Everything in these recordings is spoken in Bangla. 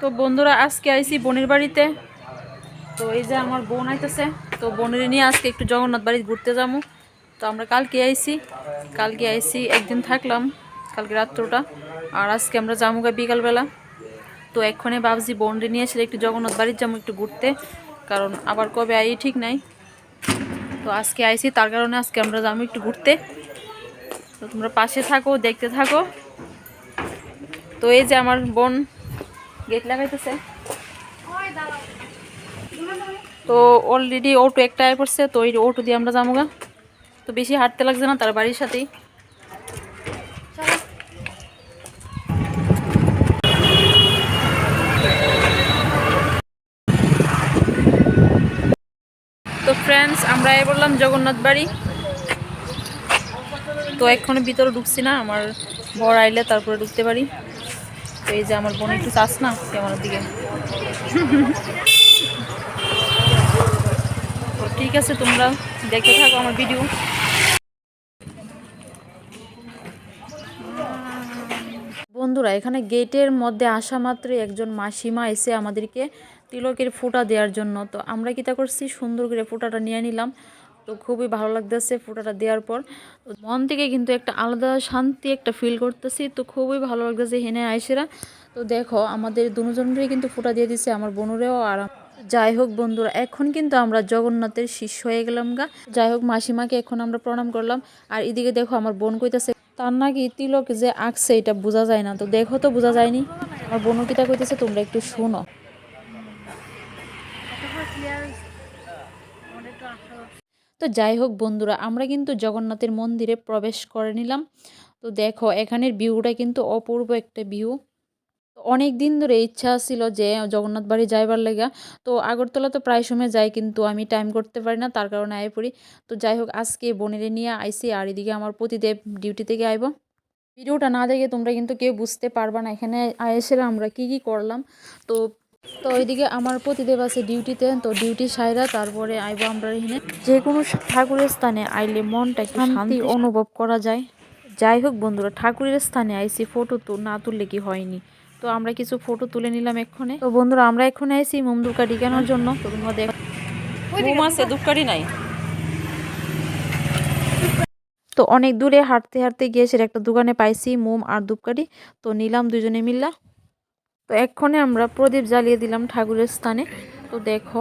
তো বন্ধুরা আজকে আইছি বোনের বাড়িতে। তো এই যে আমার বোন আইতেছে, তো বোনের নিয়ে আজকে একটু জগন্নাথ বাড়ি ঘুরতে যাবো। তো আমরা কালকে আইছি একদিন থাকলাম, কালকে রাত্রটা। আর আজকে আমরা যাবো বিকালবেলা। তো এক্ষণে ভাবছি বোনরে নিয়ে এসে একটু জগন্নাথ বাড়ির যাবো একটু ঘুরতে, কারণ আবার কবে আই ঠিক নাই। তো আজকে আইছি, তার কারণে আজকে আমরা যাবো একটু ঘুরতে। তো তোমরা পাশে থাকো, দেখতে থাকো। তো এই যে আমার বোন গেট লাগাইতেছে। তো অলরেডি অটো একটা আয় পড়ছে, তো ওই অটো দিয়ে আমরা যাবো গা। তো বেশি হাঁটতে লাগছে না, তার বাড়ির সাথেই। তো ফ্রেন্ডস, আমরা বললাম জগন্নাথ বাড়ি। তো এখনো ভিতরে ঢুকছি না, আমার বর আইলে তারপরে ঢুকতে পারি। তো এই যে আমার বোন একটু চাস না কেমন দিকে। তো ঠিক আছে, তোমরা দেখতে থাকো আমার ভিডিও। বন্ধুরা, এখানে গেটের মধ্যে আসা মাত্রই একজন মাসিমা এসে আমাদেরকে তিলকের ফোঁটা দেওয়ার জন্য। তো আমরা কিতা করছি, সুন্দর করে ফোঁটাটা নিয়ে নিলাম। তো খুবই ভালো লাগতেছে ফোঁটাটা দেওয়ার পর। মন থেকে কিন্তু একটা আলাদা শান্তি একটা ফিল করতেছি। তো খুবই ভালো লাগতেছে হেনে আইসেরা। তো দেখো আমাদের দুজনেরই কিন্তু ফোঁটা দিয়ে দিছে, আমার বোনেরও। আর যাই হোক বন্ধুরা, এখন কিন্তু আমরা জগন্নাথের শিষ্য হয়ে গেলাম গা। যাই হোক মাসিমাকে এখন আমরা প্রণাম করলাম। আর এদিকে দেখো আমার বোন কইতাছে তার নাকি তিলক যে আঁকছে এটা বোঝা যায় না। তো দেখো, তো বোঝা যায়নি। আমার বোনও কিটা কইতেছে তোমরা একটু শোনো। তো যাই হোক বন্ধুরা, আমরা কিন্তু জগন্নাথের মন্দিরে প্রবেশ করে নিলাম। তো দেখো এখানের ভিউটা কিন্তু অপূর্ব একটা ভিউ। অনেক দিন ধরে ইচ্ছা ছিল যে জগন্নাথ বাড়ি যাইবার লাগা। তো আগরতলা তো প্রায় সময় যাই, কিন্তু আমি টাইম করতে পারি না, তার কারণে আয় পড়ি। তো যাই হোক আজকে বোনেরে নিয়ে আইসি। আর এদিকে আমার প্রতিদেব ডিউটি থেকে আইব। ভিডিওটা না দেখে তোমরা কিন্তু কেউ বুঝতে পারবা না এখানে এসে আমরা কি কি করলাম। তো তো ওইদিকে আমার প্রতিদেব আছে ডিউটিতে, তো ডিউটি সাইরা তারপরে আইব আমরা এখানে। যে কোনো ঠাকুরের স্থানে আইলে মনটা একটু শান্তি অনুভব করা যায়। যাই হোক বন্ধুরা, ঠাকুরের স্থানে আইসি, ফটো তো না তুললে কি হয়নি। তো আমরা কিছু ফটো তুলে নিলাম এক্ষণে। তো বন্ধুরা, আমরা এক্ষণে আইসি মোম ধূপকাঠি কেনার জন্য। তো তোমরা দেখো মোম আছে, ধূপকাঠি নাই। তো অনেক দূরে হাঁটতে হাঁটতে গিয়ে সেটা একটা দোকানে পাইছি মোম আর ধূপকাঠি। তো নিলাম দুজনে মিল্লা। তো এক্ষণে আমরা প্রদীপ জ্বালিয়ে দিলাম ঠাকুরের স্থানে। তো দেখো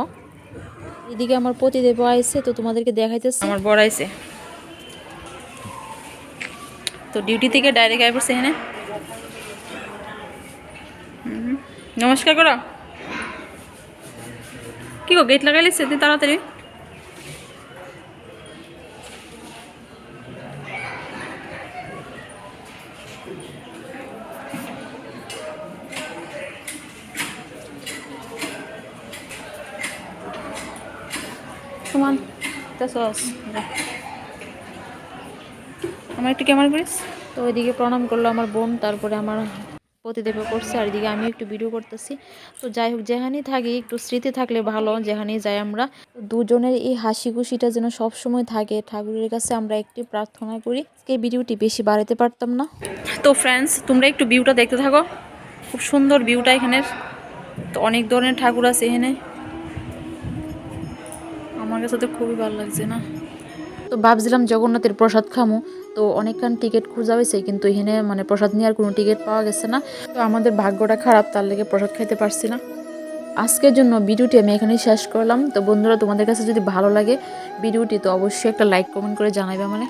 এদিকে আমার প্রতিদেব আইছে, তো তোমাদেরকে দেখাইতেছি। আমার বড় আইছে, তো ডিউটি থেকে ডাইরেক্ট আই পড়ছে এখানে। নমস্কার করো। কি গো গেট লাগাইলে সেদিন তাড়াতাড়ি। সমান আমার একটু ক্যামেরা করিস। তো ওইদিকে প্রণাম করলো আমার বোন, তারপরে আমার প্রতিদেবও করছে, আর এদিকে আমি একটু ভিডিও করতেছি। তো যাই হোক যেখানেই থাকি একটু স্মৃতি থাকলে ভালো, যেখানেই যাই আমরা। দুজনের এই হাসি খুশিটা যেন সব সময় থাকে, ঠাকুরের কাছে আমরা একটি প্রার্থনা করি। এই ভিডিওটি বেশি বাড়াতে পারতাম না। তো ফ্রেন্ডস, তোমরা একটু ভিউটা দেখতে থাকো, খুব সুন্দর ভিউটা এখানের। তো অনেক ধরনের ঠাকুর আছে এখানে, আমার কাছে তো খুবই ভালো লাগছে না। তো ভাবছিলাম জগন্নাথের প্রসাদ খামু। তো অনেকক্ষণ টিকিট খোঁজা হয়েছে, কিন্তু এখানে মানে প্রসাদ নেওয়ার কোনো টিকিট পাওয়া গেছে না। তো আমাদের ভাগ্যটা খারাপ, তার লেগে প্রসাদ খাইতে পারছি না। আজকের জন্য ভিডিওটি আমি এখানেই শেষ করলাম। তো বন্ধুরা, তোমাদের কাছে যদি ভালো লাগে ভিডিওটি, তো অবশ্যই একটা লাইক কমেন্ট করে জানাবে মানে।